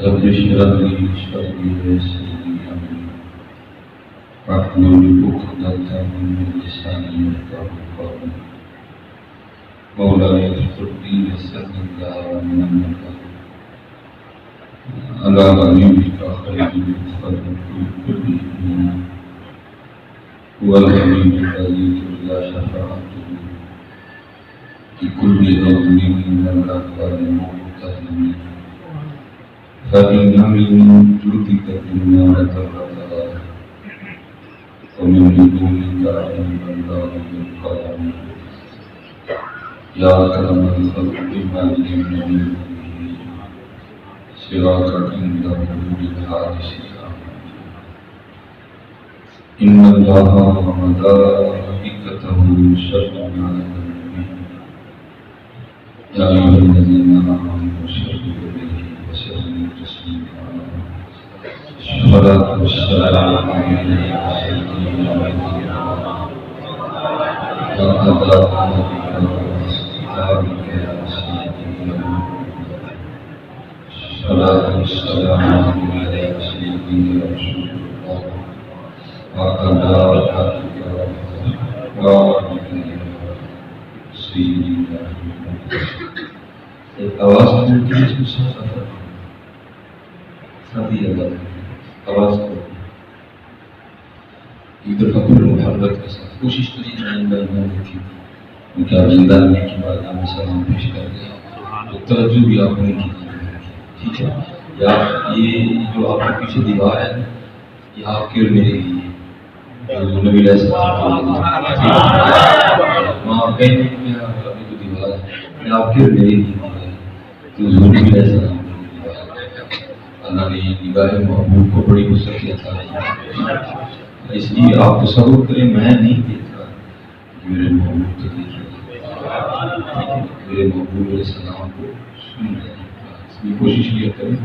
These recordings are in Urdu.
رب اشرح لي صدري ويسر لي امري واحلل عقدة من لساني يفقهوا قولي مولاي اغفر لي ويسر لي من على غنيمك خير الخلق كلهم هو الغني الذي ترجى شفاعته بكل ظلم من الأقوال المعتدين فإن من جودك النعمة والبلاء ومن لدنك علم الله بالقلم يا أكرم الخلق بما علمني سواك عند حدود الحادث إن الله وملائكته يصلون على النبي يا أيها الذين آمنوا صلوا عليه وسلموا تسليما الصلاة والسلام عليك سيدنا وأداء وأصحابك يا سيدنا الصلاة والسلام عليك سيدنا رسول الله وأداء سيدنا آواز ملتی ہے اس کو ساتھی آواز کرو ایک دفعہ پھر محبت کے ساتھ کوشش کریے آئندہ میں دیکھی ان کے آئندہ میں کی بات میں سلام پیش کر دیا تو توجہ بھی آپ نے کی ٹھیک ہے یا یہ جو آپ کے پیچھے دیوار ہے یہ آپ کے اور میرے لیے نبی علیہ السلام وہاں کہیں نہیں ابھی تو دیوار ہے آپ کے اور میرے لیے تو نبی علیہ السلام اللہ نے نگاہ محبوب کو بڑی وسعت عطا کی اس لیے آپ تصور کریں میں نہیں دیکھا میرے محبوب تو دیکھیے میرے محبوب علیہ السلام کو سن رہے ہیں اس لیے کوشش یہ کریں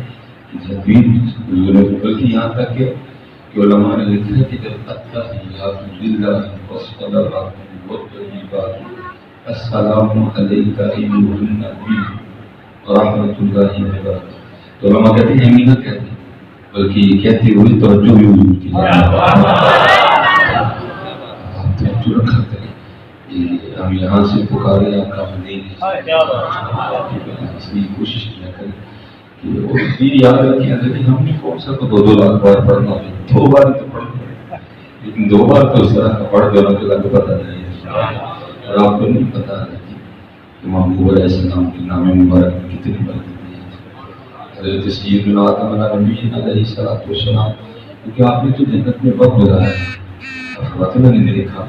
کہ جب بھی بلکہ یہاں تک کہ علماء نے لکھا ہے کہ جب التحیات للہ والصلوات والطیبات السلام علیک ایھا النبی ورحمۃ اللہ وبرکاتہ تو علماء کہتے ہیں نہیں نہ کہتے بلکہ یہ کہتے ہوئے توجہ بھی حضور کی توجہ رکھا کریں ہم یہاں سے پکارے آپ کا مدینہ اس لیے کوشش کیا کریں کہ وہ بھی یاد رکھیں لیکن ہم نے کون سا تو 2 لاکھ بار پڑھنا ہے 2 بار تو پڑھنا لیکن 2 بار تو اس طرح کا پڑھ دینا تو اللہ کو پتہ نہیں ہے اور آپ کو نہیں پتہ ہے کہ محبوب علیہ السلام کے نام مبارک میں کتنی برکت حضرت سیدنا آدم علیہ السلام کیونکہ آپ نے تو جنت میں وقت گزارا ہے فرماتے میں نے دیکھا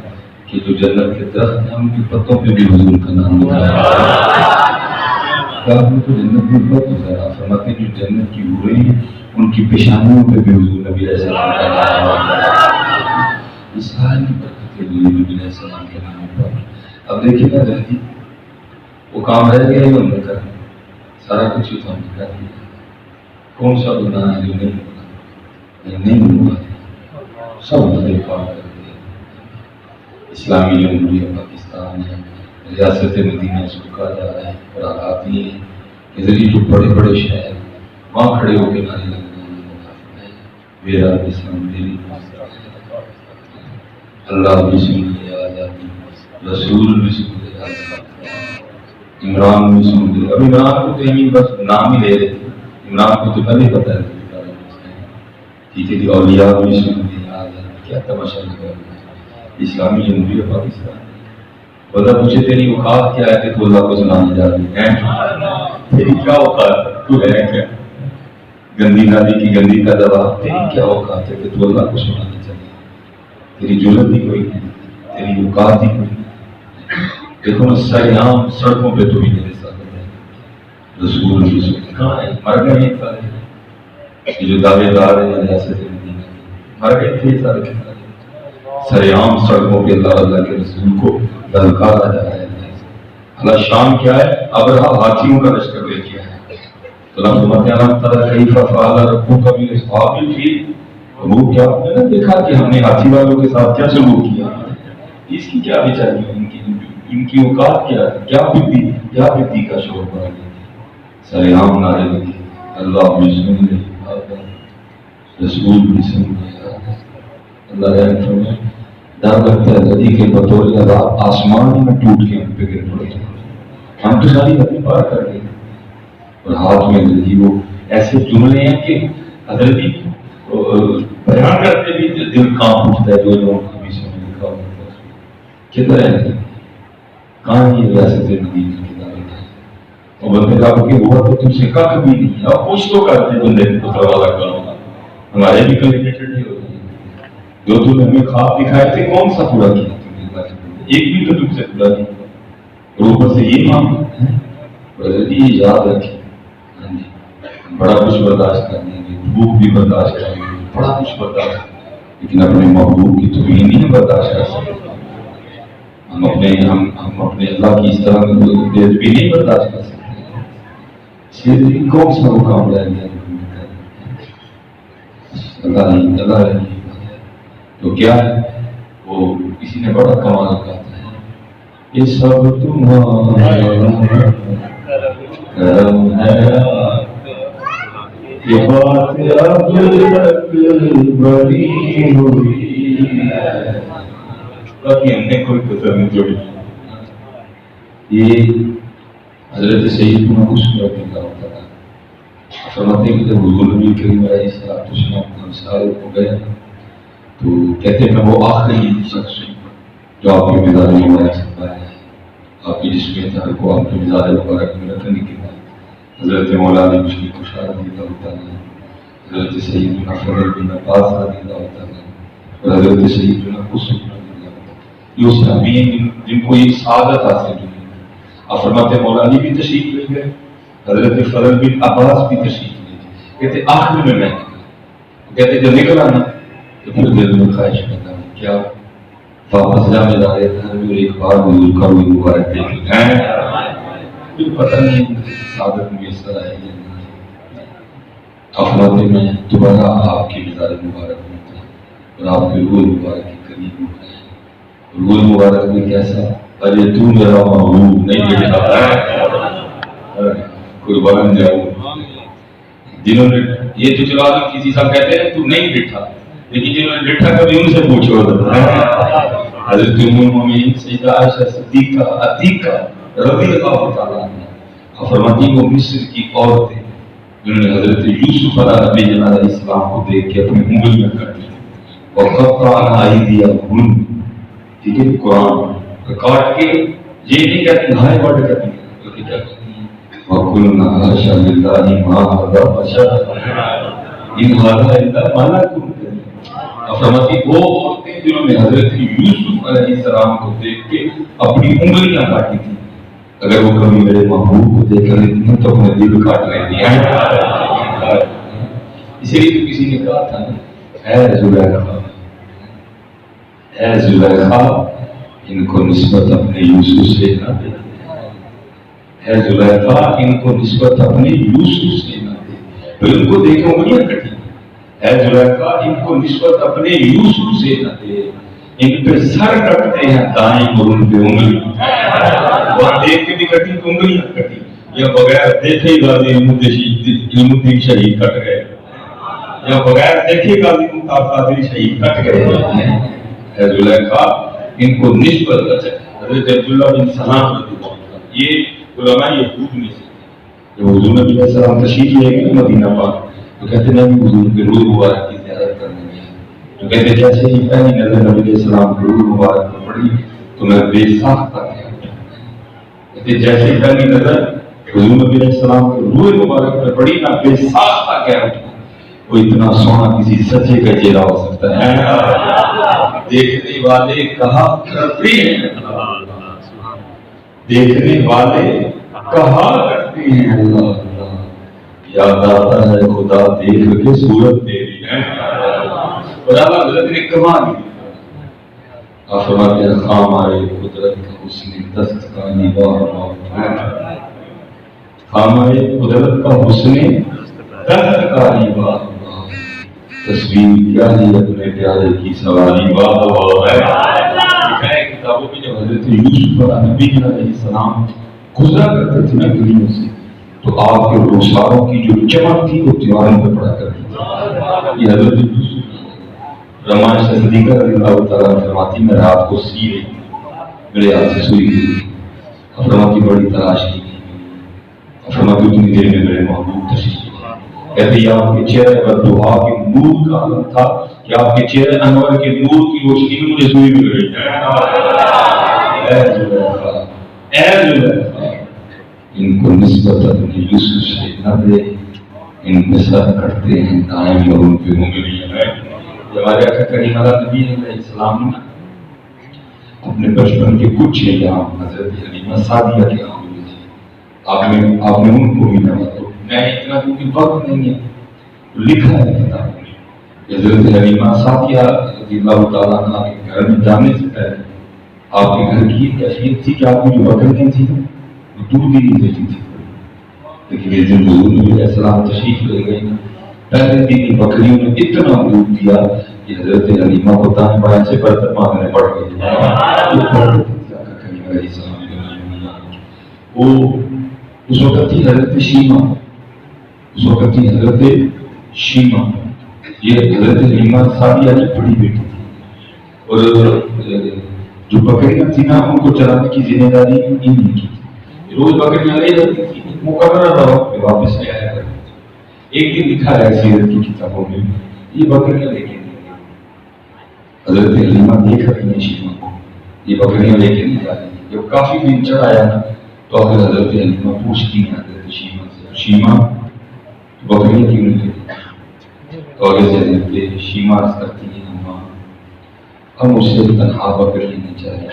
کہ جو جنت کے درخت ہیں ان کے پتوں پہ بھی حضور کا نام گزارا آپ نے تو جنت میں وقت گزارا فرماتے جو جنت کی حوریں ہیں ان کی پیشانیوں پہ بھی حضور نبی علیہ السلام کا نام گزارا اس ساری برکتیں نبی علیہ السلام کے نام پر اب دیکھیے نا جلدی وہ کام رہ گیا ہم نے کرا سارا کچھ تو ہم نے کر دیا کون سا گناہ ہے جو نہیں ہوا سب بدل کام کر دیا اسلامی جمہوریہ پاکستان ہے ریاست مدینہ اس کو کہا جا رہا ہے اور حالات یہ ہیں کہ ذریعے جو بڑے بڑے شہر وہاں کھڑے ہو کے نعرے لگانا میرا اسلام میری اللہ بھی سن لے آزادی رسول بھی سن لے آزادی عمران بھی سن لے اب عمران کو تو ہمیں بس نام ہی لے رہے تھے عمران کو تو پہلے پتہ ہے ٹھیک ہے جی اولیاء بھی سن لے آزادی کیا تماشا لگا اسلامی جمہوریہ پاکستان بتا پوچھے تیری اوقات کیا ہے کہ تو اللہ کو سنانے جا رہی ہے تیری کیا اوقات تو ہے کیا گندی نادی کی گندی کا دوا تیری کیا اوقات ہے کہ تو اللہ کو سنانے چاہیے تیری جرت ہی کوئی نہیں تیری اوقات ہی کوئی نہیں دیکھو نا سیام سڑکوں پہ تو بھی میرے ساتھ ہے رسول کی سنت کہاں ہے مر گئے ہیں جو دعوے دار ہیں ریاست مدینہ مر گئے تھے سارے سریعام سڑکوں پہ اللہ کے رسول کو دھلکارا جا رہا ہے اللہ شام کیا ہے ابرہا ہاتھیوں کا لشکر لے کے ہے تو اللہ فرماتے ہیں اللہ تعالیٰ کیف فعل ربک باصحاب الفیل وہ کیا دیکھا کہ ہم نے ہاتھی والوں کے ساتھ کیا سلوک کیا اس کی کیا بیچاری ان کی ان کی اوقات کیا تھی، کیا بدی کا شور پڑا گیا سلام نارے لگے، اللہ بھی سن لے رسول بھی سن لے، اللہ رحم فرمائے۔ ڈر لگتا ہے ندی کے بطور عذاب آسمان میں ٹوٹ کے ہم پہ گر پڑے، ہم تو ساری ندی پار کر گئے اور ہاتھ میں ندی۔ وہ ایسے جملے ہیں کہ حضرت بیان کرتے بھی دل کانپ اٹھتا ہے، جو لوگوں کو بھی سمجھ لکھا ہوتا ہے کدھر ہے، کہاں یہ ریاست ندی کی کتابیں ہیں، اور بندے کا کہ ہوا تو تم سے کھ بھی نہیں ہے، کچھ تو کرتے بندے کو والا کرو گا، ہمارے بھی کلیکٹڈ نہیں ہوتی جو تم نے ہمیں خواب دکھائے تھے کون سا پورا کیا تم نے، ایک بھی تو تم سے پورا نہیں، اور اوپر سے یہ معاملہ ہے حضرت یہ یاد رکھیں، بڑا کچھ برداشت کریں گے، بھوک بھی برداشت کریں گے، بڑا کچھ برداشت، لیکن اپنے محبوب کی توہین نہیں برداشت کر سکتے، ہم اپنے اللہ کی اس طرح بے ادبی نہیں برداشت کر سکتے، کون سا وہ کام رہ گیا اللہ رہی تو کیا ہے، وہ کسی نے بڑا کمال کہا ہے، یہ سب تمہارا کرم ہے، یہ بات اب تک بڑی ہوئی ہے، باقی ہم نے کوئی قدر نہیں جوڑی۔ یہ حضرت سیدنا عثمان رضی اللہ تعالیٰ فرماتے ہیں کہ جب حضور نبی کریم علیہ السلام کا وصال ہو گیا تو کہتے ہیں میں وہ آخری شخص ہوں جو آپ کی مزار مبارک سے پایا ہے، آپ کی جسم تھا کو آپ کی مزار مبارک میں رکھنے کے بعد حضرت مولا علی مشکل کشار رضی اللہ تعالیٰ، حضرت سیدنا فضل بن عباس رضی اللہ تعالیٰ اور حضرت سیدنا قصب رضی اللہ تعالیٰ، یہ صحابی ہیں جن کو یہ سعادت حاصل ہوئی۔ آپ فرماتے ہیں مولا علی بھی تشریف لے گئے، حضرت فضل بن عباس بھی تشریف لے گئے، کہتے آخر میں کہتے جب نکلا نا تو پھر دل میں خواہش پیدا ہوئی کیا واپس جا مزار گھر میں ایک بار حضور کا روح مبارک دیکھ لیں، پھر پتہ نہیں سعادت میسر آئے گی۔ افراد میں دوبارہ آپ کی مزار مبارک میں تھا اور آپ کے روح مبارک کے قریب ہو گئے، روح مبارک میں کیسا، ارے تو میرا محبوب نہیں بیٹھا قربان جاؤں، جنہوں نے یہ تو چلا کسی صاحب کہتے ہیں تو نہیں بیٹھا، لیکن جنہوں نے بیٹھا کبھی ان سے پوچھو، حضرت ام المومنین سیدہ عائشہ صدیقہ رضی اللہ تعالیٰ عنہا فرماتی وہ مصر کی عورتیں جنہوں نے حضرت یوسف علیہ السلام کو دیکھ کے اپنی انگلیاں کاٹ لی وقطعن ایدیہن، ٹھیک ہے قرآن کاٹ کے یہ نہیں کہتے ہائے ورڈ کہتے ہیں بلکہ کیا کہتے ہیں وَقُلْنَا حَاشَ لِلَّهِ مَا هَذَا بَشَرٌ إِنْ هَذَا إِلَّا مَلَكٌ کریم۔ فرماتی وہ عورتیں جنہوں نے حضرت یوسف علیہ السلام کو دیکھ کے اپنی انگلیاں کاٹی تھی، اگر وہ کبھی میرے محبوب کو دیکھ لیتی ہیں تو اپنے دل کاٹ لیتی ہیں۔ اسی لیے تو کسی نے کہا تھا اے زلیخا ان کو نسبت اپنے یوسف سے نہ دے، اے زلیخا ان کو نسبت اپنے یوسف سے نہ دے، تو ان کو دیکھو انگلیاں کٹی، اے زلیخا ان کو نسبت اپنے یوسف سے نہ دے، ان پہ سر کٹتے ہیں دائیں اور ان پہ انگلی، وہاں دیکھ کے بھی کٹی تو انگلیاں کٹی، یا بغیر دیکھے غازی علم الدین شہید کٹ گئے، یا بغیر دیکھے غازی ممتاز قادری شہید کٹ گئے۔ اے زلیخا ان کو نسبت، حضرت عبداللہ بن سلام رضی اللہ عنہ، یہ علماء یہود میں سے جب حضور نبی علیہ السلام تشریف لے گئے مدینہ پاک تو کہتے ہیں نبی حضور کے روح مبارک کی زیارت کرنے گئے، تو کہتے جیسے ہی پہلی نظر نبی علیہ السلام کے روح مبارک پر پڑی تو میں بے ساختہ گیا، کہتے جیسے ہی پہلی نظر حضور نبی علیہ السلام کے روح مبارک پر پڑی میں بے ساختہ گیا، وہ اتنا سونا کسی سچے کا چہرہ ہو سکتا ہے، دیکھنے والے کہا کرتے ہیں، دیکھنے والے کہا کرتے ہیں اللہ، یاد آتا ہے خدا دیکھ کے صورت تیری ہے، اور اللہ حضرت نے کمال کی، آپ فرماتے ہیں خام آئے قدرت کا حسن دست کا نگاہ، خام آئے قدرت کا حسن دست کا نگاہ، تصویر کیا ہے اپنے پیارے کی سواری، واہ واہ ہے، لکھا ہے کتاب کتابوں میں جب حضرت یوسف نبی علیہ السلام گزرا کرتے تھے نا گلیوں سے تو آپ کے رخساروں کی جو چمک تھی وہ دیواروں پہ پڑا کرتی تھی. یہ حضرت یوسف رمائش صدیقہ رضی اللہ تعالیٰ فرماتی میں رات کو سی رہی میرے ہاتھ سے سوئی گئی. فرماتی بڑی تلاش کی فرماتی اتنی دیر میں میرے محبوب تشریف کہتے ہیں آپ کے چہرے پر دعا کے نور کا عالم تھا کہ آپ کے چہرے انور کے نور کی روشنی میں مجھے سوئی مل گئی. اے زلیخا ان کو نسبت اپنے یوسف سے نہ دے ان کے ساتھ کرتے ہیں دائیں اور ان پہ انگلیاں ہیں. ہمارے آقا کریم نبی علیہ السلام نے اپنے بچپن کے کچھ ایام حضرت حلیمہ سعدیہ کے ہاں ہوئے تھے. آپ نے ان کو بھی نہ تو میں اتنا کیونکہ وقت نہیں ہے لکھا ہے کتاب میں حضرت حلیمہ سعدیہ رضی اللہ تعالیٰ عنہ کے گھر میں جانے سے پہلے آپ کے گھر کی کیفیت تھی کہ آپ کی جو بکریاں تھیں وہ دودھ بھی نہیں دیتی تھی. لیکن یہ دن حضور نبی علیہ السلام تشریف لے گئے پہلے دن بکریوں نے اتنا دودھ دیا کہ حضرت حلیمہ کو دائیں بائیں سے برتن مانگنے پڑ گئے. وہ اس وقت تھی حضرت شیمہ اس وقت تھی حضرت شیمہ یہ حضرت حلیمہ سعدیہ کی بڑی بیٹی تھی اور جو بکریاں تھیں نا ان کو چلانے کی ذمہ داری انہیں کی تھی. روز بکریاں لے جاتی تھی مقررہ وقت پہ واپس لے آیا کرتی. ایک دن لکھا ہے سیرت کی کتابوں میں یہ بکریاں لے کے حضرت حلیمہ دیکھ رہی ہیں شیمہ کو یہ بکریاں لے کے نہیں جا رہی. جب کافی دن چڑھ آیا نا تو اگر حضرت حلیمہ پوچھتی ہیں حضرت شیمہ سے شیمہ بکریاں کیوں نہیں لیتی تو آگے سے حضرت شیمہ عرض کرتی ہیں ہم اس سے تنہا بکریاں نہیں چاہیے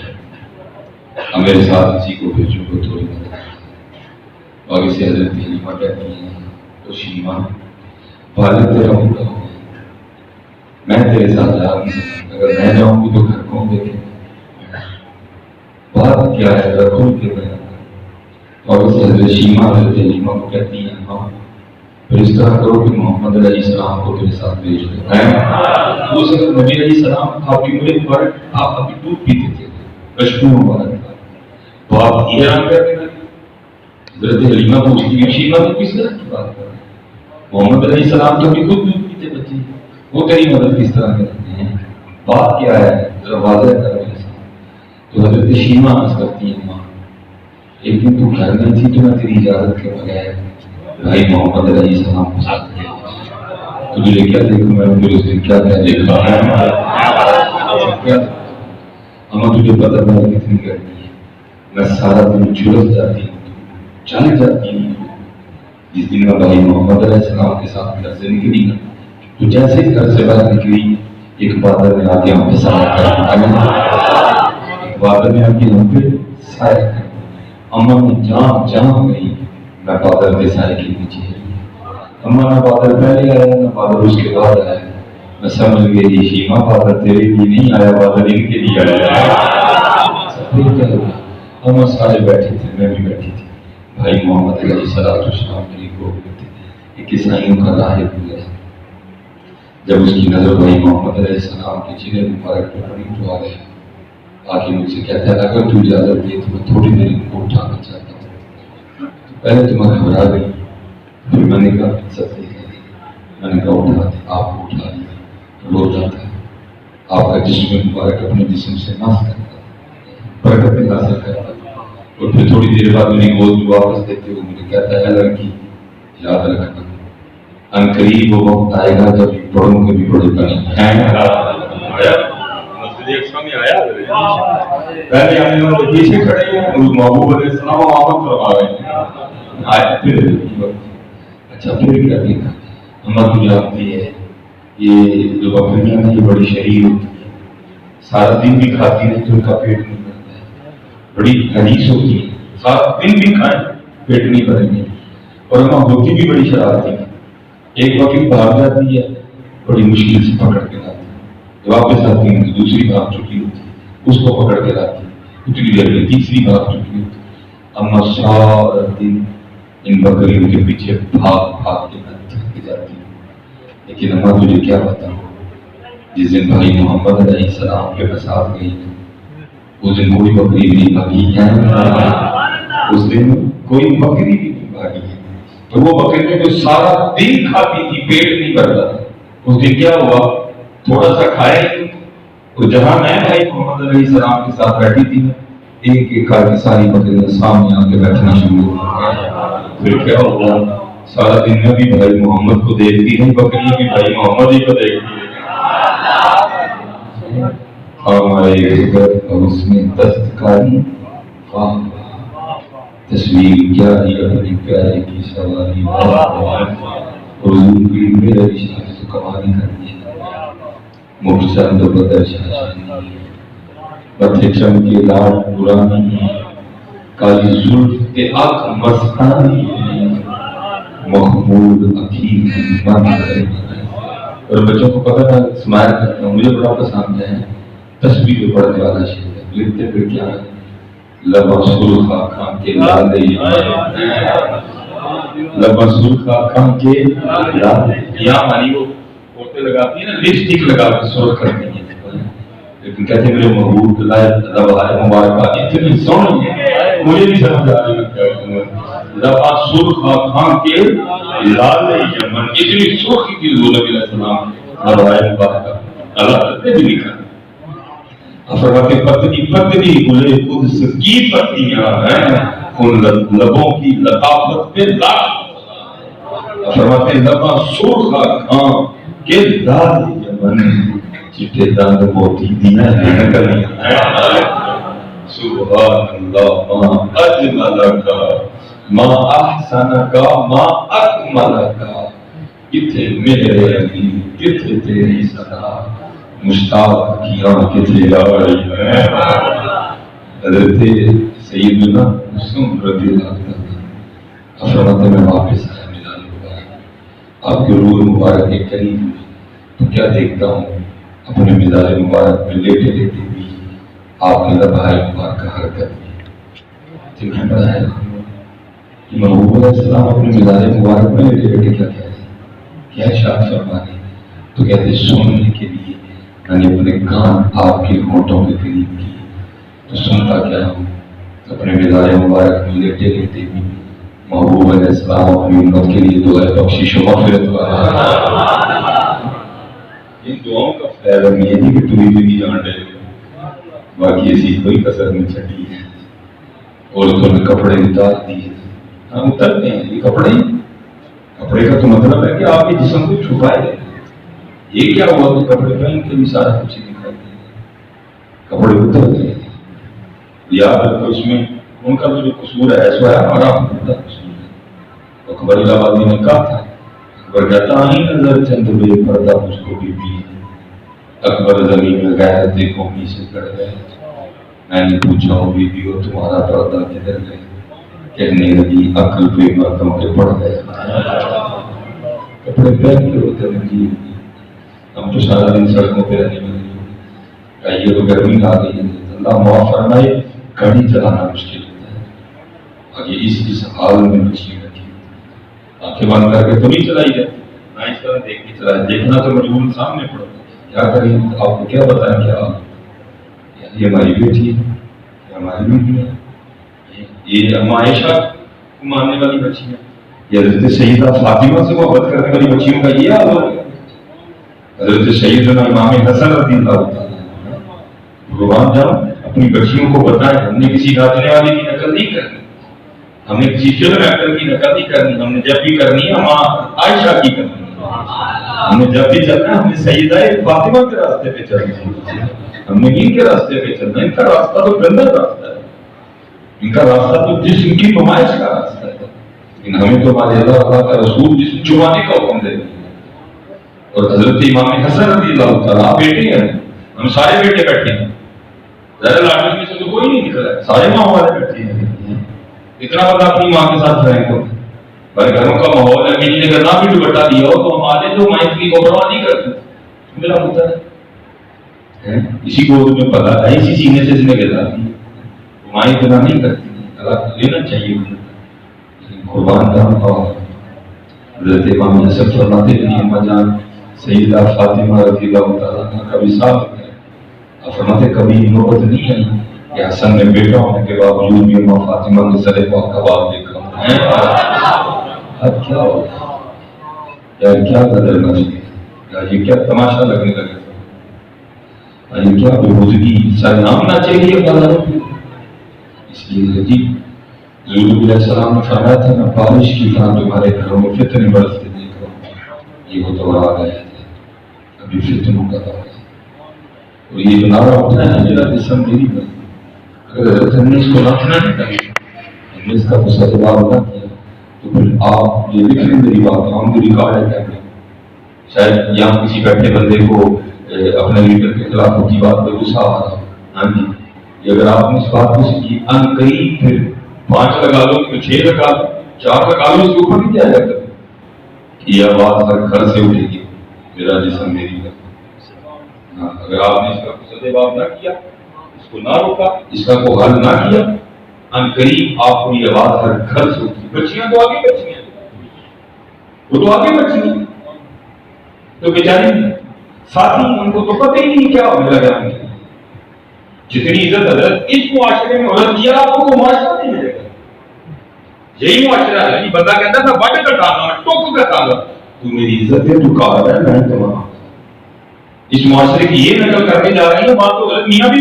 ہم میرے ساتھ کسی کو بھیجو کو تھوڑی مدد. آگے سے حضرت حلیمہ کہتی ہیں تو شیمہ والد تیرا بوڑھا ہو گیا میں تیرے ساتھ جا نہیں سکتا اگر میں جاؤں گی تو گھر کون دیکھے بات کیا ہے ذرا کھول کے بیان کر. اور اسے حضرت شیمہ حضرت حلیمہ کو کہتی ہیں ہاں پھر اس طرح کرو کہ محمد علیہ السلام کو تیرے ساتھ بھیج دو. اس وقت نبی علیہ السلام آپ کی عمر پر آپ ابھی دودھ پیتے تھے بچپن مبارک تھا تو آپ یہ حیران کرتے ہیں. حضرت حلیمہ پوچھتی ہیں شیمہ تو کس طرح کی بات کر رہے ہیں محمد علیہ السلام تو ابھی خود دودھ پیتے بچے وہ تیری مدد کس طرح کرتے ہیں بات کیا ہے ذرا واضح کر میرے ساتھ. تو حضرت شیمہ عرض کرتی ہیں ماں ایک دن تو گھر میں تھی تو میں تیری اجازت کے بغیر بھائی محمد علیہ السلام کو ساتھ گیا تجھے کیا دیکھوں میں نے اس دن کیا کیا دیکھا اما تجھے پتہ نہیں کتنی گرمی ہے میں سارا دن جھلس جاتی ہوں چلی جاتی ہوں. جس دن میں بھائی محمد علیہ السلام کے ساتھ گھر سے نکلی نا تو جیسے ہی گھر سے باہر نکلی ایک بادل نے آ کے ہم پہ سایہ کر ایک بادل نے آ کے ہم پہ سایہ کر اما نے جہاں گئی میں بادل کے سائے کے نیچے اما نہ بادل پہلے آیا نہ بادل اس کے بعد آیا. میں سمجھ گئی شیمہ بادل تیرے لیے نہیں آیا بادل ان کے لیے آیا. اما سارے بیٹھے تھے میں بھی بیٹھی تھی. بھائی محمد علیہ السلام کی گود میں تھے ایک عیسائیوں کا راہب گزرا جب اس کی نظر بھائی محمد علیہ السلام کے چہرے مبارک پہ پڑی تو آ گیا آ کے مجھ سے کہتا ہے اگر تو اجازت دے تو میں تھوڑی دیر ان کو اٹھانا چاہتا ہوں. پہلے تو میں گھبرا گئی پھر میں نے کہا سب میں نے کہا اٹھا دیں آپ کو اٹھا دیں رو جاتا ہے آپ کا جسم مبارک اپنے جسم سے ناس کرتا برکت حاصل کرتا اور پھر تھوڑی دیر بعد میری گود میں واپس دیتے ہوئے مجھے کہتا ہے لڑکی یاد رکھنا ان قریب وہ وقت آئے گا جب بڑوں کے بھی بڑے بنے پہلے آنے والے پیچھے کھڑے ہیں محبوب علیہ السلام آمد فرما رہے ہیں آئے پھر اچھا پھر کیا دیکھا اما تو جانتی ہے یہ جو بکریاں ہیں یہ بڑی شریر ہوتی ہے سارا دن بھی کھاتی رہتی ان کا پیٹ نہیں بھرتا ہے بڑی حدیث ہوتی ہے سارا دن بھی کھائیں پیٹ نہیں بھریں گے اور اما ہوتی بھی بڑی شرارتی ہے. ایک بکری بھاگ جاتی ہے بڑی مشکل سے پکڑ کے لاتی ہے واپس آتی ہے دوسری بھاگ چکی ہوتی ہے اس کو پکڑ کے لاتی ہے اتنی دیر میں تیسری بھاگ چکی ہوتی ہے. اما سارا دن ان بکریوں کے پیچھے بھاگ کے تھک جاتی ہے. لیکن اما تجھے کیا بتاؤں جس دن بھائی محمد علیہ السلام کے ساتھ گئی اس دن کوئی بکری بھی نہیں بھاگی ہے، اس دن کوئی بکری بھی نہیں بھاگی ہے. تو وہ بکری جو سارا دن کھاتی تھی پیٹ نہیں بھرتا تھا، اس دن کیا ہوا تھوڑا سا کھائے. اور جہاں میں بھائی محمد علیہ السلام کے ساتھ بیٹھی تھی ایک ایک کھا کے ساری بکریاں سامنے آ کے بیٹھنا شروع ہو گیا. پھر کیا ہوا سارا دن میں بھی بھائی محمد کو دیکھتی نہیں، بکریاں بھی بھائی محمد ہی کو دیکھتی ہے. ہمارے گھر اور اس میں دستکاری تصویر کیا ہی اپنے پیارے کی سواری حضور کی میرے رشتے سے کمالی کرنی مختصر تو بدر شاشنی متھے چمکے لال پرانی کالی زلف کے آنکھ مستانی مخمود اکھیر من کرے. اور بچوں کو پتہ تھا اسمائل کرتا ہوں، مجھے بڑا پسند ہے تصویر پڑھنے والا شعر ہے. لکھتے پھر کیا ہے لبا سرخا کھان کے لالے لبا سرخا کھان کے لالے. یہاں ہماری وہ عورتیں لگاتی ہیں نا لپسٹک لگا کے سرخ کرتی ہیں، لیکن کہتے میرے محبوب لبائے مبارکہ اتنی سونی ہے مجھے نہیں سمجھ آ رہی. لبا سرخا کھان کے لالے یمن اتنی سرخی کی حضور علیہ السلام لبائے مبارکہ اللہ کرتے بھی لکھا. فرماتے پتنی پتنی گلے قدس کی پتیاں ہیں ان لبوں کی لطافت پہ لاکھ. فرماتے لبا سرخا کھان کے لال یمن چٹے دند موتی دیا ہے کلیاں. سبحان اللہ ما اجمل کا ما احسن کا ما اکمل کا کتھے میرے علی کتھے تیری صدا مشتاق کی آنکھ کتھے آ رہی ہے. حضرت سیدنا مسلم رضی اللہ عنہ فرماتے میں واپس آیا مزار مبارک آپ کے روح مبارک کے قریب تو کیا دیکھتا ہوں اپنے مزار مبارک میں لیٹے لیٹے بھی آپ کے لبائے مبارک حرکت میں میں بتایا کہ محبوب علیہ السلام اپنے مزار مبارک میں لیٹے لیٹے کیا کہہ رہے کیا ارشاد فرما رہے. تو کہتے سننے کے لیے میں نے اپنے کان آپ کے ہونٹوں کے قریب کی تو سنتا کیا ہوں اپنے مزار مبارک میں لیٹے لیٹے بھی محبوب علیہ السلام اپنی امت کے لیے دعائے بخشش و مغفرت ان دعاؤں کا فائدہ یہ نہیں کہ تمہیں بھی جان ڈے باقی ایسی کوئی کسر نہیں چھٹی ہے. عورتوں نے کپڑے اتار دیے ہم اترتے ہیں یہ کپڑے کا تو مطلب ہے کہ آپ کے جسم کو چھپائے گئے. یہ کیا ہوا کہ کپڑے پہن کے بھی سارا کچھ دکھائی دے کپڑے اتر گئے. یاد رکھو اس میں ان کا جو قصور ہے ایسا ہے ہمارا قصور ہے. اکبر الہ آبادی نے کہا تھا اکبر کہتا ہی نظر چند بے پردہ مجھ کو بھی بھی. اکبر زمین میں غیرت قومی سے کر گئے. میں نے پوچھا ہو بی بی ہو تمہارا پردہ کدھر گئے کہنے لگی عقل پہ مردوں کے پڑ گئے. کپڑے پہن کے ہوتے لگی ہم تو سارا دن سڑکوں پہ رہنے لگے. یہ تو گرمی آ گئی ہے اللہ معاف فرمائے گاڑی چلانا مشکل ہوتا ہے. اور یہ اس حال میں مچھلی رکھی آنکھیں بند کر کے تو نہیں چلائی جاتی نہ اس طرح دیکھ کے چلائی. دیکھنا تو مجبور سامنے پڑتا کیا کریں آپ کو کیا بتائیں کیا یہ ہماری بیٹی ہے یہ ہماری بیٹی ہے یہ اما عائشہ کو ماننے والی بچی ہے یہ حضرت سیدہ فاطمہ سے محبت کرنے والی بچیوں کا یہ حال ہو گیا. حضرت سیدنا امام حسن رضی اللہ عنہ قربان جاؤ اپنی بچیوں کو بتائیں ہم نے کسی ناچنے والے کی نقل نہیں کرنی ہم نے کسی فلم ایکٹر کی نقل نہیں کرنی. ہم نے جب بھی کرنی ہے اما عائشہ کی کرنی ہم نے جب بھی چلنا ہے ہم نے سیدہ فاطمہ کے راستے پہ چلنا ہے. ہم نے ان کے راستے پہ چلنا ہے. ان کا راستہ تو گندا راستہ ہے ان کا راستہ تو جسم کی نمائش کا راستہ ہے لیکن ہمیں تو ہمارے اللہ کا رسول جسم چھپانے کا حکم دے رہے ہیں. اور حضرت امام حسن رضی اللہ تعالیٰ بیٹے ہیں ہم سارے بیٹے بیٹھے ہیں ذرا لاٹھی میں سے تو کوئی نہیں نکلا ہے سارے ماں والے بیٹھے ہیں. اتنا پتا اپنی ماں کے ساتھ رہیں گے بھائی گھروں کا ماحول ہے کسی نے اگر نہ بھی دوپٹہ دیا ہو تو ہمارے تو مائیں اتنی کو پرواہ نہیں کرتے میرا پتر ہے اسی کو تمہیں پتا ہے اسی سینے سے اس نے گزارتی مائیں اتنا نہیں کرتی اللہ لینا چاہیے لیکن قربان جاؤں اور حضرت امام حسن فرماتے ہیں اما جان سیدہ فاطمہ رضی اللہ تعالیٰ عنہ کا وصال ہے فرماتے کبھی نوبت نہیں آئی کہ حسن نے بیٹا ہونے کے باوجود بھی اماں فاطمہ کے سر پاک کا باپ دیکھا اب کیا ہو یار، کیا قدر مچ گئی یار، یہ کیا تماشا لگنے لگے تھا، یہ کیا بےحودگی، سر نام نہ چاہیے اللہ، اس لیے جی حضور علیہ السلام نے فرمایا تھا میں بارش کی طرح تمہارے گھروں میں فتنے برستے دیکھ رہا ہوں، یہ وہ دور آ گئے تھے ابھی فتنوں کا دور ہے، اور یہ جو نعرہ اٹھا ہے میرا جسم میری بات، اگر ہم نے اس کو ناچنا نہیں چاہیے، ہم نے اس کا غصہ جواب نہ کیا تو پھر آپ یہ لکھ لیں میری بات، ہم بھی ریکارڈ ہے کیا کریں، شاید یہاں کسی بیٹھے بندے کو اپنے لیڈر کے خلاف کی بات پہ غصہ آ رہا، ہاں جی، یہ اگر آپ نے اس بات کو سیکھی ان کئی پھر 5 لگا لو پھر 6 لگا لو 4 لگا لو، اس کے اوپر نہیں کیا جاتا کہ یہ آواز ہر گھر سے اٹھے گی میرا جسم میری بات، اگر آپ نے اس کا غصہ جواب نہ کیا، اس کو نہ روکا، اس کا کوئی حل نہ کیا، ان قریب آپ کو یہ آواز ہر گھر سے ہوتی، بچیاں تو آگے بچی ہیں، وہ تو آگے بچی ہیں، تو بیچاری ساتھی ان کو تو پتہ ہی نہیں کیا ملا گیا، جتنی عزت حضرت اس معاشرے میں عورت کیا آپ کو معاشرہ نہیں ملے گا، یہی معاشرہ ہے، یہ بندہ کہتا ہے میں بٹ کٹانا میں ٹوک کٹانا، تو میری عزت ہے تو کار ہے میں تمہارا، اس معاشرے کی یہ نقل کرنے جا رہے ہیں، بات تو غلط، میاں بھی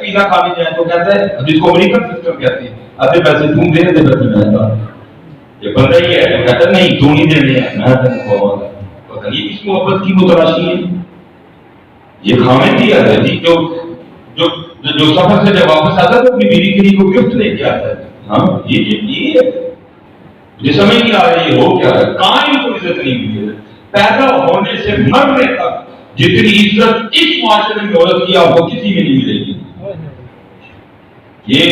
پیزا کھانے جائیں تو کہتا ہے جس کو امریکن سسٹم کہتے ہیں آدھے پیسے تم دے دے بچے میں تھا، یہ بندہ ہی ہے تو کہتا ہے نہیں تو نہیں دینے ہیں میں تم کو پتہ نہیں کس محبت کی متلاشی ہے، یہ خامن دیا ہے جی جو سفر سے جب واپس آتا ہے تو اپنی بیوی کے لیے کو گفٹ لے کے آتا ہے، ہاں یہ ہے، مجھے سمجھ نہیں آ رہی ہے ہو کیا ہے، کہاں ان کو عزت نہیں ملی ہے، پیدا ہونے سے مرنے تک جتنی عزت اس معاشرے میں عورت کی آپ کو کسی میں نہیں ملے گی، یہ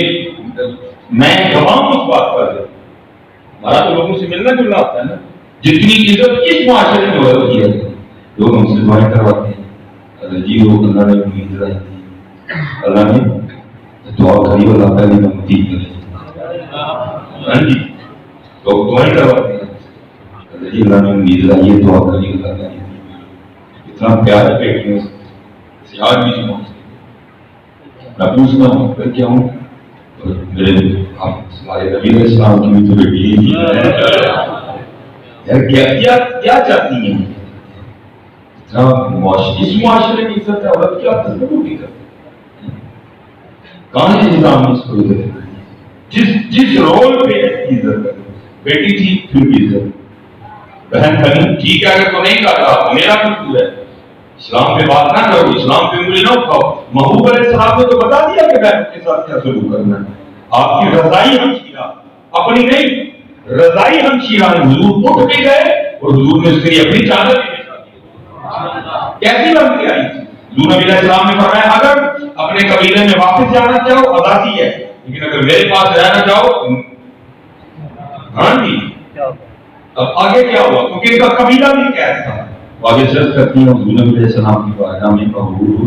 میں گواہ ہوں اس بات پر، ہمارا تو لوگوں سے ملنا جلنا ہوتا ہے نا، جتنی عزت اس معاشرے میں عورت کی ہے لوگ ہم سے دعائیں کرواتے ہیں، جی وہ اللہ نے امید رہی تھی، اللہ نے دعا کری اللہ پہلے امتی کرے، ہاں جی تو دعائیں کرواتے ہیں، جی اللہ نے امید رہی ہے دعا کری اللہ نے، اتنا پیارا بیٹی ہے سیاح بھی جمع میں پوچھتا ہوں پھر کیا ہوں میرے ہمارے نبی علیہ السلام کی بھی تو بیٹی ہے، کیا چاہتی ہیں اس معاشرے کی عزت ہے عورت کیا تصور بھی کرتے کہاں ہے نظام اس کو عزت جس رول پہ عزت ہے، بیٹی تھی پھر بھی عزت، بہن بہن ٹھیک ہے اگر تو نہیں کر رہا میرا کچھ ہے، اسلام پہ بات نہ کرو، اسلام پہ انگلی نہ اٹھاؤ، محبوب علیہ السلام نے تو بتا دیا کہ بہن کے ساتھ کیا سلوک کرنا ہے، آپ کی رضائی ہمشیرہ اپنی نہیں رضائی ہمشیرہ نے حضور اٹھ کے گئے اور حضور نے اس کے لیے اپنی چادر بھی بچھا دی، کیسی بن کے آئی تھی، حضور نبی علیہ السلام نے فرمایا اگر اپنے قبیلے میں واپس جانا چاہو آزادی ہے، لیکن اگر میرے پاس رہنا چاہو، ہاں جی اب آگے کیا ہوا کیونکہ ان کا قبیلہ بھی قید تھا، آگے سرچ کرتی ہیں حضور نبی علیہ السلام کی بارگاہ میں محبوب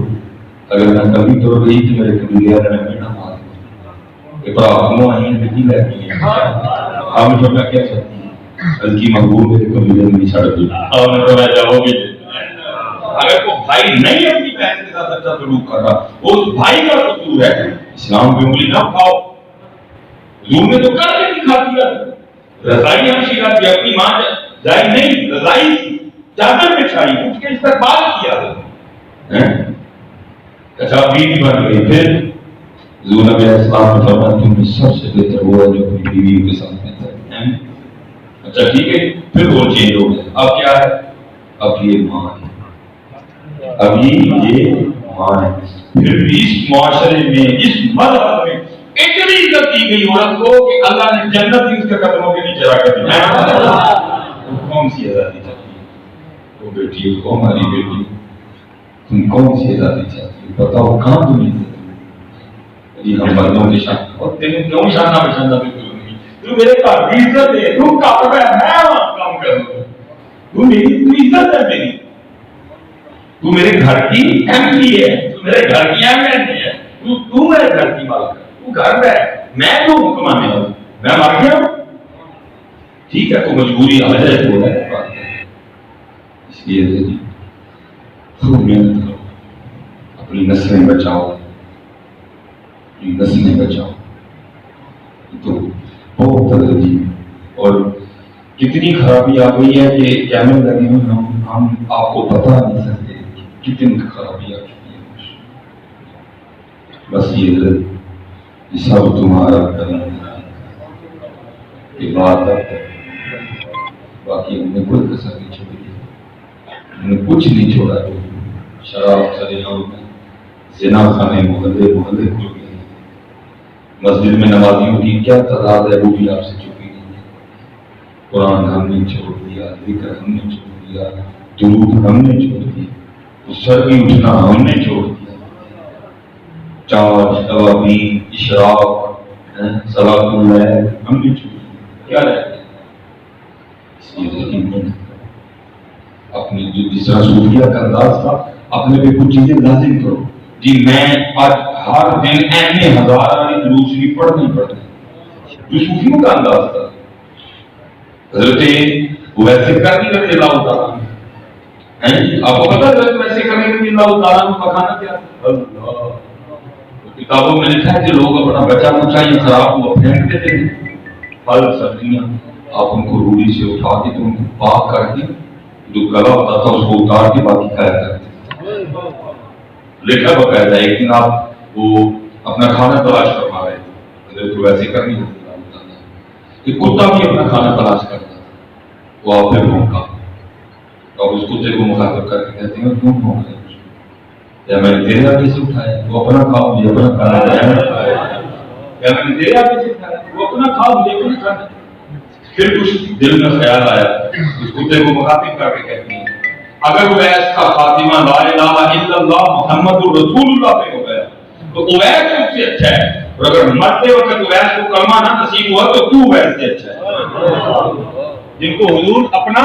اگر میں کبھی تو گئی تھی میرے قبیلے والے نے میرا مار ابراہیم آئی ہیں بیٹی لے کے آپ جو میں کیا چاہتی ہیں بلکہ محبوب میرے قبیلے میں چھڑ دی اور میں تو جاؤ گے، اگر کوئی بھائی نہیں اپنی بہن کے ساتھ اچھا سلوک کر رہا اس بھائی کا قصور ہے، اسلام پہ انگلی نہ اٹھاؤ، حضور نے تو کر کے دکھا دیا، رضائی ہمشیرہ کی اپنی ماں جائے نہیں رضائی تھی، چادر بچھائی اٹھ کے استقبال کیا، اچھا بیوی بن گئی، پھر حضور نبی علیہ السلام نے فرمایا تم میں سب سے بہتر وہ ہے جو اپنی بیویوں کے ساتھ بہتر ہے، اچھا ٹھیک ہے پھر وہ چینج ہو گیا، اب کیا ہے اب یہ ماں ہے، اب یہ ماں ہے، پھر بھی اس معاشرے میں اس مذہب میں اتنی عزت دی گئی عورت کو کہ اللہ نے جنت ہی اس کے قدموں کے نیچے رکھ دی، کون سی آزادی چاہتی ہے وہ بیٹی کو، ہماری بیٹی تم کون سی آزادی چاہتی ہے بتاؤ کہاں تمہیں جی ہم مردوں کی شان اور تیرے کیوں شانہ بشانہ بھی کروں گی تو میرے پاس عزت ہے تم کا پڑا ہے میں وہاں کام کروں تو میری تو عزت ہے میری تو میرے گھر کی ایم پی ہے تو میرے گھر کی ایم ایل اے ہے تو میرے گھر کی مالک ہے تو گھر میں میں تو حکمانے ہوں میں مر گیا ٹھیک ہے تو مجبوری آ جائے تو ہے اس لیے جی خوب محنت کرو اپنی نسلیں بچاؤ نسلیں بچاؤ. تو بہت عجیب اور کتنی خرابی آ گئی ہے کہ کہنے لگے ہم آپ کو بتا نہیں سکتے کتنی خرابی آ چکی ہے. بس یہ سب تمہارا کرم یہ بات ہے. باقی ہم نے کوئی کسر نہیں چھوڑی, ہم نے کچھ نہیں چھوڑا. شراب سریوں میں زنا خانے محلے محلے کھل گئے. مسجد میں نمازیوں کی کیا تعداد ہے وہ بھی آپ سے چکی نہیں ہے. قرآن ہم نے چھوڑ دیا, ذکر ہم نے چھوڑ دیا, درود ہم نے چھوڑ دیا, سر بھی اٹھنا ہم نے چھوڑ دیا. چاچ توابین اشراق صلاۃ اللیل ہم نے چھوڑ دیا. کیا رہ گیا؟ اس لیے یقین اپنی جو جس طرح صوفیہ کا انداز تھا اپنے پہ کچھ چیزیں لازم کرو. جی میں آج ہر دن اہم ہزار والی درود شریف پڑھنی پڑتی جو صوفیوں کا انداز تھا. حضرت ویسے کرنی رضی اللہ تعالیٰ آپ کو پتا حضرت ویسے کرنی رضی اللہ تعالیٰ کا کھانا کیا تھا؟ کتابوں میں لکھا ہے کہ لوگ اپنا بچہ کچھ یہ خراب ہوا پھینک دیتے تھے. پھل سبزیاں آپ ان کو روڑی سے اٹھا کے تو ان کو پاک کر کے جو گلا ہوتا تھا اس کو اتار کے باقی کھایا کرتے. لکھا باقاعدہ ایک دن آپ وہ اپنا کھانا تلاش فرما رہے تھے. حضرت ویسے کرنی کہ کتا بھی اپنا کھانا تلاش کرتا تھا. وہ آپ پھر بھونکا اور اس کتے کو مخاطب کر کے کہتے ہیں کیوں بھونک رہے یا میں نے تیرے آگے سے اٹھایا وہ اپنا کھاؤ مجھے اپنا کھانا یا میں نے تیرے آگے سے اٹھایا وہ اپنا کھاؤ مجھے اپنا کھانا. پھر کچھ دل میں خیال آیا اس کتے کو مخاطب کر کے کہتی ہیں اگر اویس کا خاتمہ لا الہ الا اللہ محمد رسول اللہ پہ ہو گیا تو اویس سب سے اچھا ہے, اور اگر مرتے وقت اویس کو کلمہ نہ نصیب ہوا تو تو اویس سے اچھا ہے. جن کو حضور اپنا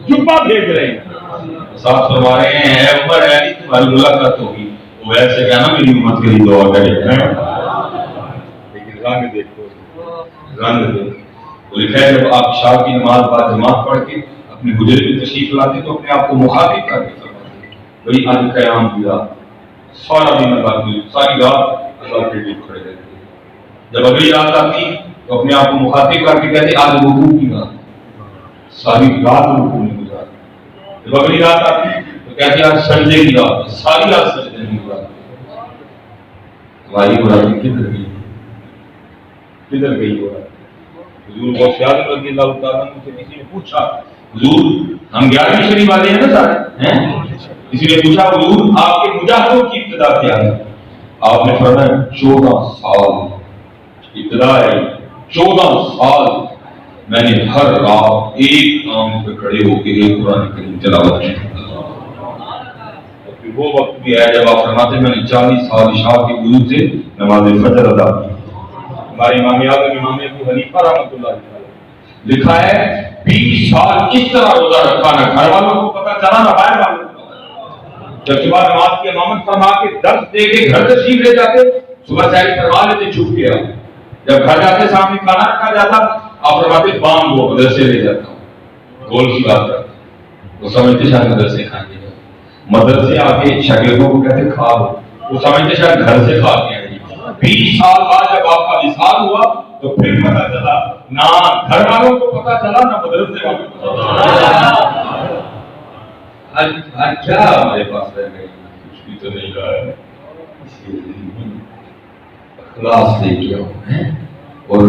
جبہ بھیج رہے ہیں ساتھ فرما رہے ہیں اے عمر اے علی تمہاری ملاقات ہوگی. اویس سے کہنا میری امت کے لیے دعا کرے. لیکن رنگ دیکھو رنگ دیکھو. لکھا ہے جب آپ عشاء کی نماز بعد جماعت پڑھ کے اپنے حجرے میں تشریف لاتے تو اپنے آپ کو مخاطب کر کے فرماتے بھائی آج قیام کیا سارا دن اللہ کی ساری رات اللہ کے لیے کھڑے رہتے. جب اگلی رات آتی تو اپنے آپ کو مخاطب کر کے کہتے آج وضو کی رات ساری رات وضو میں گزارتے. جب اگلی رات آتی تو کہتے آج سجدے کی رات ساری رات سجدے میں گزارتے. ہماری برادری کدھر گئی کدھر گئی ہو رہا. حضور غوث اعظم رضی اللہ تعالیٰ عنہ سے کسی نے پوچھا حضور ہم 11ویں شریف والے ہیں نا سارے کسی نے پوچھا حضور آپ کے مجاہدوں کی ابتدا کیا ہے؟ آپ نے فرمایا 14 سال ابتدا ہے. 14 سال میں نے ہر رات ایک کام پہ کھڑے ہو کے ایک قرآن کریم تلاوت کی. وہ وقت بھی ہے جب آپ فرماتے میں نے 40 سال عشاء کے وضو سے نماز فجر ادا کی. ہمارے امام اعظم امام ابو حنیفہ رحمۃ اللہ علیہ لکھا ہے 20 سال کس طرح روزہ رکھا نہ گھر والوں کو پتا چلا نہ باہر والوں کو پتا. جب صبح نماز کی امامت فرما کے درس دے کے گھر تشریف لے جاتے صبح سحری فرما لیتے چھپ کے. جب گھر جاتے سامنے کھانا رکھا جاتا آپ فرماتے باندھ وہ مدرسے لے جاتا ہوں. گول کی بات کرتے وہ سمجھتے شاید مدرسے کھائیں گے. مدرسے آ کے شاگردوں کو کہتے کھا لو وہ سمجھتے شاید گھر سے کھا کے. 20 سال بعد جب آپ کا وصال ہوا تو پھر پتا چلا نہ گھر والوں کو پتا چلا نہ مدرسے والوں کو پتا چلا. کیا ہمارے پاس رہ گئی کچھ بھی تو نہیں رہا ہے. اخلاص لے کے آؤ اور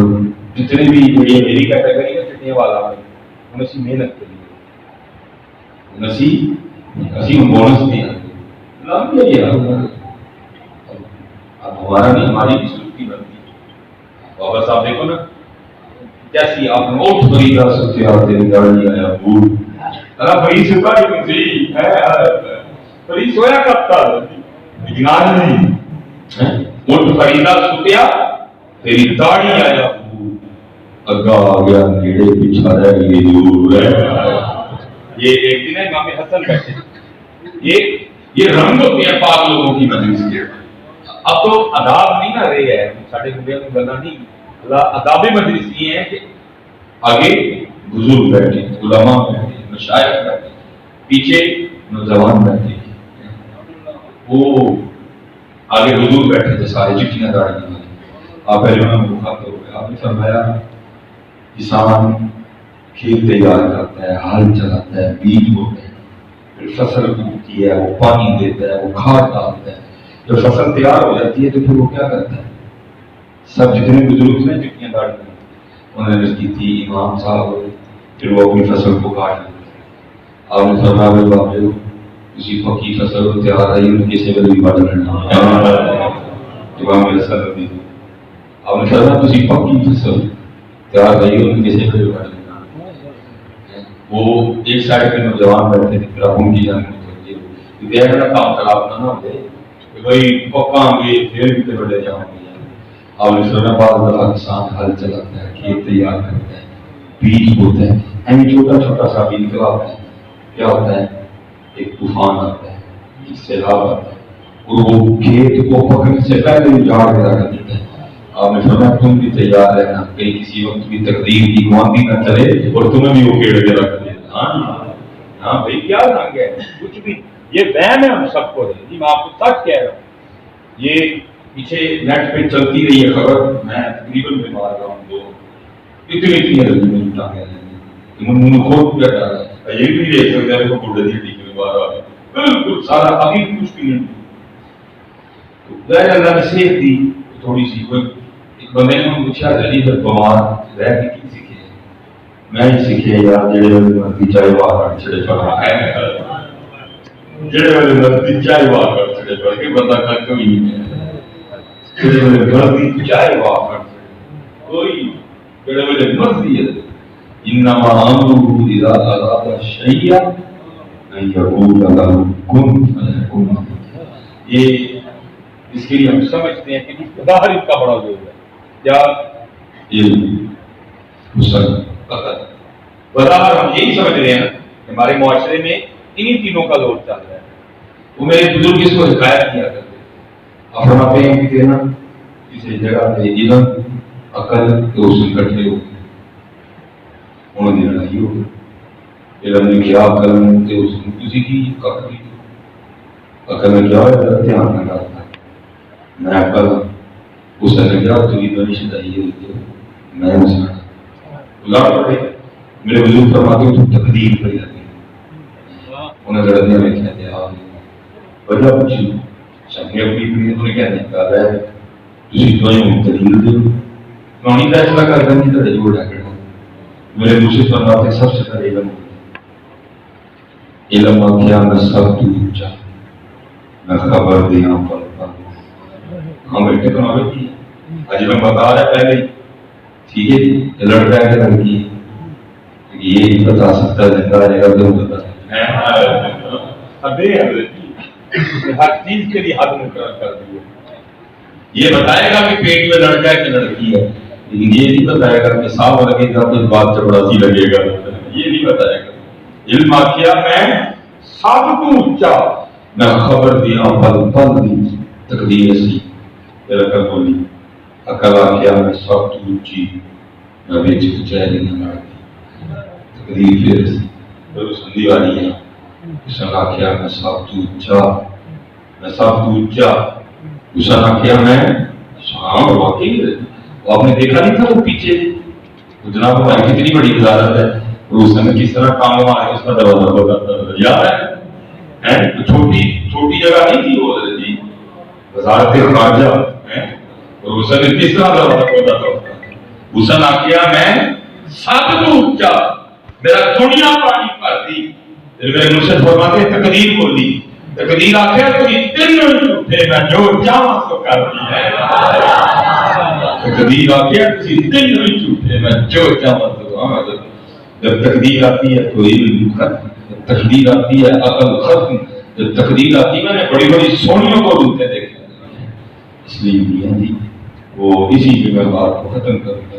جتنے بھی یہ میری کیٹیگری ہے چٹنے والا انہیں سی محنت کری اسی بونس دیا لام یہ ہمارا نہیں ہماری کی بنتی ہے. بابا صاحب دیکھو نا جیسی آپ نے اوٹ خریدا سکتے آتے گاڑی آیا بھول ارا بڑی سکا جو تھی بڑی سویا کرتا لیکن آج نہیں اوٹ خریدا سکیا تیری داڑھی آیا بھول اگا آ گیا نیڑے پیچھا رہ گئی دور ہے. یہ ایک دن ہے امام حسن بیٹھے یہ رنگ ہوتے ہیں پاک لوگوں کی مجلس کے. اب تو آداب نہیں نہ رہے ہیں ساڑھے گھوڑے میں گلا نہیں آداب مجلس یہ ہے کہ آگے بزرگ بیٹھے علماء بیٹھے مشائخ بیٹھے پیچھے نوجوان بیٹھے وہ آگے بزرگ بیٹھے تھے سارے چٹیاں داڑھی والے آپ پہلے میں مخاطب ہو گئے. آپ نے فرمایا کسان کھیت تیار کرتا ہے، ہل چلاتا ہے، بیج بوتا ہے، پھر فصل اگتی ہے، وہ پانی دیتا ہے، وہ کھاد ڈالتا ہے. جب فصل تیار ہو جاتی ہے تو پھر وہ کیا کرتا ہے؟ سب جتنے بزرگ تھے چٹیاں کاٹ دی، انہوں نے کی تھی امام صاحب، پھر وہ اپنی فصل کو کاٹ لیتے. آپ نے فرمایا بابے کسی پکی فصل تیار آئی ان کسی بل بھی کاٹ لینا. امام حسن رضی آپ نے فرمایا کسی پکی فصل تیار آئی ان کسی بل بھی کاٹ لینا. وہ ایک سائڈ پہ نوجوان بیٹھے تھے، پھر آپ ان کی جانب دیکھنا کام خراب نہ ہو جائے کہ بھائی پکا گے پھر بھی تو بڑے جاؤں گے. آپ نے سنا بعض دفعہ کسان ہل چلاتا ہے، کھیت تیار کرتا ہے، بیج بوتا ہے، یعنی چھوٹا چھوٹا سا بھی انقلاب ہے. کیا ہوتا ہے؟ ایک طوفان آتا ہے، ایک سیلاب آتا ہے اور وہ کھیت کو پکنے سے پہلے اجاڑ کے رکھ دیتا ہے. آپ نے فرمایا تم بھی تیار رہنا، کہیں کسی وقت بھی تقدیر کی گواندی نہ چلے اور تمہیں بھی وہ کھیڑ کے رکھ دے. ہاں بھائی کیا رنگ ہے کچھ بھی، یہ وہم ہے ہم سب کو. جی میں آپ کو سچ کہہ رہا ہوں، یہ پیچھے نیٹ پہ چلتی رہی ہے خبر، میں تقریباً بیمار رہا ہوں تو اتنی خود کیا ڈالا ہے، یہ بھی دیکھ سکتے ہیں کو بڑھے دی بیمار آ گیا بالکل سارا ابھی کچھ بھی نہیں. تو اللہ نے صحت دی تھوڑی سی. کوئی ایک بندے نے پوچھا جی جب بیمار رہ کے کی سیکھے؟ میں ہی سیکھے یار جڑے والے مرضی چاہے باہر چھڑے پڑا ہے، جڑے والے مرضی چاہے باہر چھڑے پڑ کے بندہ کر کوئی نہیں ہے. جڑے والے مرضی چاہے باہر کوئی جڑے والے مرضی ہے. انما امره اذا اراد شيئا ان يقول له كن فيكون. یہ اس کے لیے ہم سمجھتے ہیں کہ اقتدار کا بڑا زور ہے. کیا علم حسن قدر بظاہر ہم یہی سمجھ رہے ہیں کہ ہمارے معاشرے میں انہی تینوں کا دور چل رہا ہے. وہ میرے بزرگ اس کو حکایت کیا کرتے ہیں. آپ فرماتے ہیں کہ نا کسی جگہ پہ علم عقل کے حسن کٹھے ہو انہوں نے لڑائی ہو گئی. علم نے کیا عقل کے حسن کسی کی ککڑی، عقل نے کیا دھیان نہ کرتا میں عقل حسن نے کیا تو یہ شدائی ہوتی ہے میں حسن لڑ پڑے. میرے بزرگ فرماتے ہیں تو تقدیر پڑی جاتی ہے. انہیں لڑنے میں کہتے ہیں وجہ پوچھی سنگے اپنی پیڑ کو کہنے کا ہے تھی تمہیں تقدیر دو کہانی فیصلہ کر دیں گے تو جوڑ ڈاکڑ. میرے دوسرے فرماتے ہیں سب سے پہلے علم علم آخیا میں سب تو اونچا میں خبر دیا پل پل. ہاں بیٹے کہاں بیٹھی آج میں بتا رہا پہلے ٹھیک ہے جی لڑکا ہے کہ لڑکی ہے یہ نہیں بتا سکتا زندہ رہے گا تو بتا ہر چیز کے لیے حد مقرر کر دی. یہ بتائے گا کہ پیٹ میں لڑکا ہے کہ لڑکی ہے، لیکن یہ نہیں بتائے گا کہ صاف لگے گا تو بات چپڑاسی لگے گا، یہ نہیں بتائے گا. علم آخیا میں سب کو اونچا میں خبر دیا پل پل دی تقدیر سی تیرا کر بولی. عقل آخیا میں سب تو اونچی میں بیچ چہری نہ لڑتی تقدیر پھر سی پھر سندھی والی ہے. حسن آخیا میں سب تو اونچا میں سب تو اونچا. حسن آخیا میں ہاں واقعی آپ نے دیکھا نہیں تھا وہ پیچھے جناب ہماری کتنی بڑی وزارت ہے اور اس نے کس طرح کام ہوا ہے اس کا دروازہ بتاتا یاد ہے چھوٹی جگہ نہیں تھی وہ جی وزارت خارجہ اور اس نے کس طرح دروازہ بتاتا. حسن آخیا میں سب کو اونچا میرا دنیا پانی پر دی. میرے مرشد فرماتے ہیں تقدیر بولی تقدیر آخیا تو تینوں جھوٹے میں جو چاہوں سو کرتی ہے. تقدیر آخیا کسی تینوں جھوٹے میں جو چاہوں سو. جب تقدیر آتی ہے تو علم ختم، جب تقدیر آتی ہے عقل ختم، جب تقدیر آتی ہے میں نے بڑی بڑی سونیوں کو ڈھونڈتے دیکھا. اس لیے جی وہ اسی پہ میں بات کو ختم کروں گا.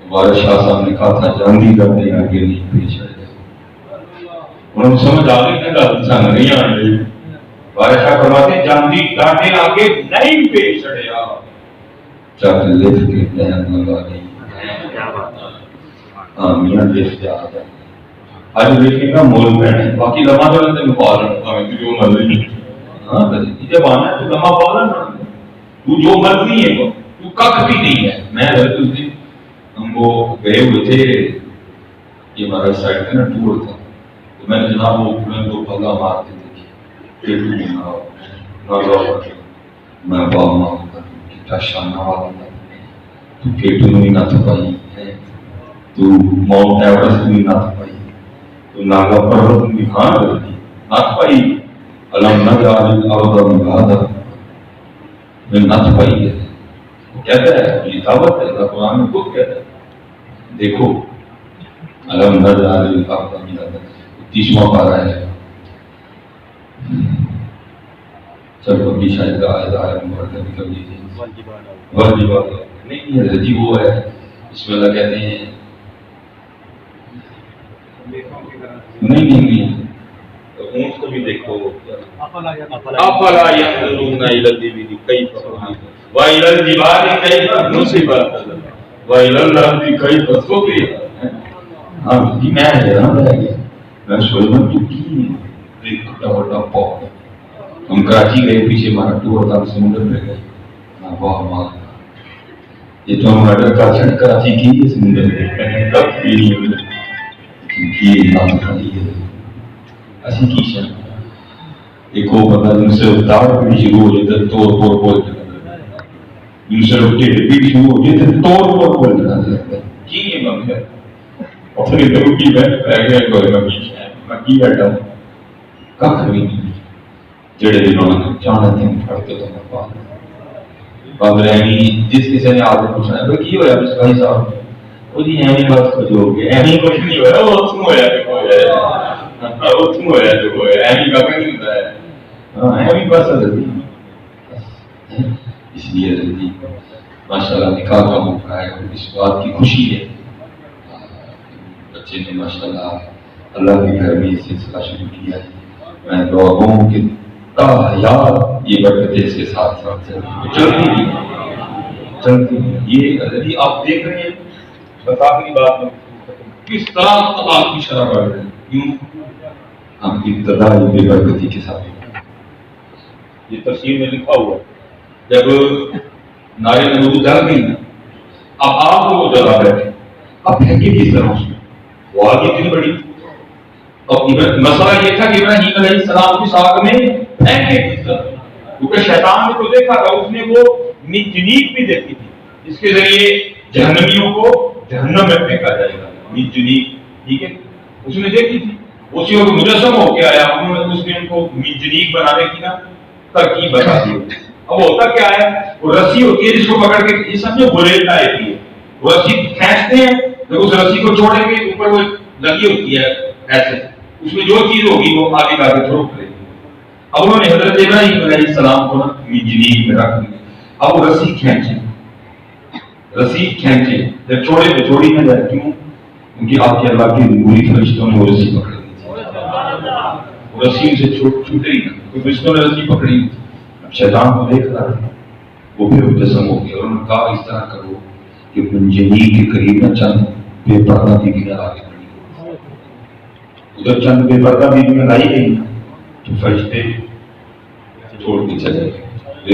ہمارے شاہ صاحب نے کہا تھا جاندی کرنے آگے نہیں پیچھے انہوں نے سمجھ آ گئی کہ انسان نہیں آ رہی. ہمارے شاہ فرماتے جاندی ڈانٹے آگے نہیں پیش چڑھیا چک لکھ کے دہن لگا دی. میاں لکھ کے آ جائے آج لکھنے کا مول بہن ہے باقی لمحہ جو ہے میں پالن جو مرضی. ہاں جب آنا ہے تو لمحہ پالن تو جو مرضی ہے تو کخ بھی نہیں ہے. میں اس دن ہم وہ گئے ہوئے تھے، یہ ہمارا سائڈ کا نا ٹور تھا، تو میں نے جناب وہ کو پگا مارتے تھے میں کتنا شانہ والا تھا. تو کیٹو میں نہ تھپائی ہے، تو ماؤنٹ ایورسٹ میں نہ تھپائی، تو ناگا پروت میں ہاں نہ تھپائی، علم نہ جال اردا مبادا میں نہ تھپائی ہے. وہ کہتا ہے یہ دعوت ہے، اللہ قرآن میں خود کہتا ہے. دیکھو علم نہ جال اردا مبادا 30واں پارہ ہے. چلو ابھی شاید آئے مبارکہ کبھی واجبات نہیں ہے جی، وہ ہے اس میں اللہ کہتے ہیں نہیں اونٹ کو بھی دیکھو افلا ينظرون الى الابل كيف خلقت والى الجبال كيف نصبت والى الارض كيف سطحت. ہاں جی میں حیران رہ گیا، میں سوچ رہا ہوں کہ ایک بڑا پاپ ہم کراچی گئے، پیچھے ہمارا ٹور تھا سمندر پہ گئے. واہ واہ یہ تو ہم آڈر کا چھڑ کراچی کی یہ سمندر پہ کب فیل یہ نام کھائی ہے ایسی کی شاید ایک وہ بندہ جن سے داڑھ بھی شروع ہو جاتا ہے توڑ پور بول جن سے ٹیڑھ بھی شروع ہو جاتا ہے توڑ پور بول جاتا ہے کی یہ مم ہے اور پھر ادھر کی میں رہ گیا کوئی میں کی بیٹھا ہوں کخ بھی نہیں جڑے دنوں نے چاہنا تھے پڑھتے تو میں پاس بابرانی جس کسی نے آگے پوچھنا ہے بھائی کی ہوا ہے بھائی صاحب وہ جی ایمی بات کچھ ہو گیا ایمی کچھ نہیں ہوا وہ اتم ہوا ہے اتم ہوا ہے جو ہوا ہے ایمی کا نہیں ہوتا ہے ایمی بس حضرتی اس لیے حضرتی ماشاءاللہ نکاح کا موقع ہے اور اس بات کی خوشی ہے بچے نے ماشاءاللہ اللہ کے گھر میں یہ سلسلہ شروع کیا ہے. میں دعا ہوں کہ تا حیات یہ برکتیں اس کے ساتھ ساتھ چلتی بھی. یہ آپ دیکھ رہے ہیں بس آخری بات میں کس طرح اللہ کی شرح بڑھ رہے ہیں. کیوں ہم ابتدائی بے برکتی کے ساتھ یہ تفسیر میں لکھا ہوا جب نارے نمرود جل گئی نا اب آپ کو وہ جگہ بیٹھے اب پھینکے کس طرح اس میں وہ آگے اتنی بڑی اور مسئلہ یہ تھا کہ ابراہیم علیہ السلام کی ساگ میں پھینکے کس طرح کیونکہ شیطان نے تو دیکھا تھا اس نے وہ جنیب بھی دیکھی تھی جس کے ذریعے جہنمیوں کو جہنم میں پھینکا جائے گا. جنیب ٹھیک ہے اس نے دیکھی تھی اسی وقت مجسم ہو کے آیا انہوں نے اس نے ان کو جنیب بنانے کی نا ترکیب بتا دی. اب ہوتا کیا ہے وہ رسی ہوتی ہے جس کو پکڑ کے یہ سمجھو بلیٹ ٹائپ کی ہے وہ رسی کھینچتے ہیں جب اس رسی کو چھوڑیں گے اوپر وہ لگی ہوتی ہے ایسے اس میں جو چیز ہوگی وہ آگے کا آگے تھرو کرے گی. اب انہوں نے حضرت ابراہیم علیہ السلام کو نا جنیب میں رکھ دیا. اب وہ رسی کھینچے جب چھوڑے تو چھوڑی نہ جائے کیوں کیونکہ آپ کے اللہ کے نوری فرشتوں نے وہ رسی پکڑ لی تھی وہ رسی ان سے چھوٹے ہی نہ کوئی فرشتوں نے رسی پکڑی. اب شیطان کو دیکھ رہا ہے وہ پھر مجسم ہو گیا اور انہوں نے کہا اس طرح کرو کہ جنیب کے قریب نہ چند بے پردہ بیویاں آگے بڑھی ادھر چند بے پردہ بیویاں لائی گئی تو فرشتے چھوڑ کے چلے گئے.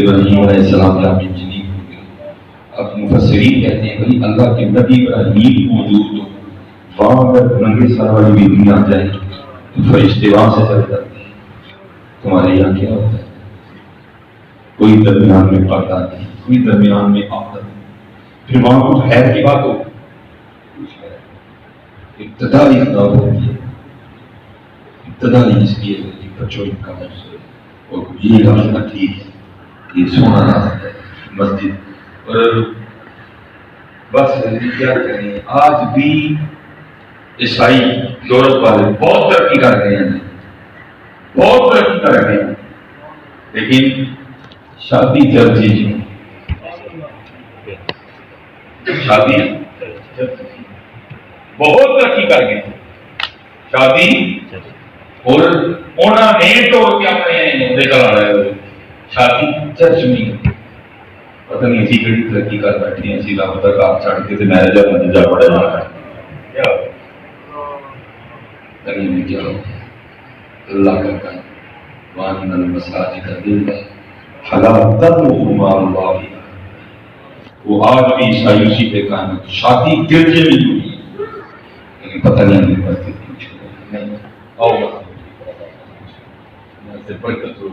ابراہیم علیہ السلام جامع جنیب ہو گئے. اب مفسرین کہتے ہیں بھائی اللہ کے نبی ابراہیم موجود ہو وہاں اگر ننگے سر والی بیوی آ جائے تو فرشتے وہاں سے چل جاتے ہیں. تمہارے یہاں کیا ہوتا ہے کوئی درمیان میں پردہ نہیں کوئی درمیان میں عادت نہیں پھر وہاں کچھ خیر کی بات ہو ابتدائی خطاب ہوتی ہے ابتدائی اس لیے بچوں کا اور یہ راستہ ٹھیک ہے یہ سونا راستہ ہے مسجد اور بس کیا کریں. آج بھی عیسائی یورپ والے بہت ترقی کر رہے ہیں بہت ترقی کر رہے ہیں لیکن شادی جلدی شادی بہت ترقی کر گئے شادی اور انہوں نے توڑ کے اپنے نکل آ رہے ہیں شادی چرچ میں پتہ نہیں اسی کڑی ترقی کر بیٹھے ہیں اسی لاپتہ کا چڑھ کے میرج نتیجہ پڑا جا رہا ہے کیا میں کیا اللہ کا کام وان المساجد للہ فلا تدعوا مع اللہ وہ آج بھی عیسائی اسی پہ قائم ہے. شادی گرجے میں ہوئی ہے لیکن پتہ نہیں ہمیں مسجد کیوں چھوڑا نہیں. آؤ یہاں سے برکت ہو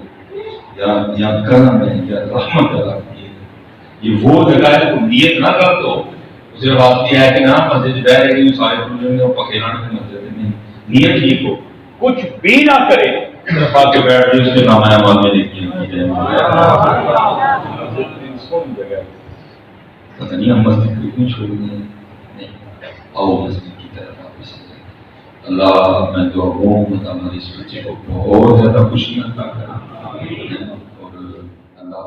یا کرم ہے یا رحمت اللہ کی ہے. یہ وہ جگہ ہے تو نیت نہ کر دو. صرف آپ یہ ہے کہ نا مسجد بہ رہی سارے پوجیں گے پکیلانے کی مسجد نہیں. نیت ٹھیک ہو کچھ بھی نہ کرے صرف آ کے بیٹھ جائے اس کے نام آباد میں لکھ کے پتہ نہیں ہم مسجد کو کیوں چھوڑ دیں. نہیں آؤ مسجد کی طرف واپس. اللہ میں تو ہمارے اس بچے کو بہت زیادہ خوشی عطا کرے اور اللہ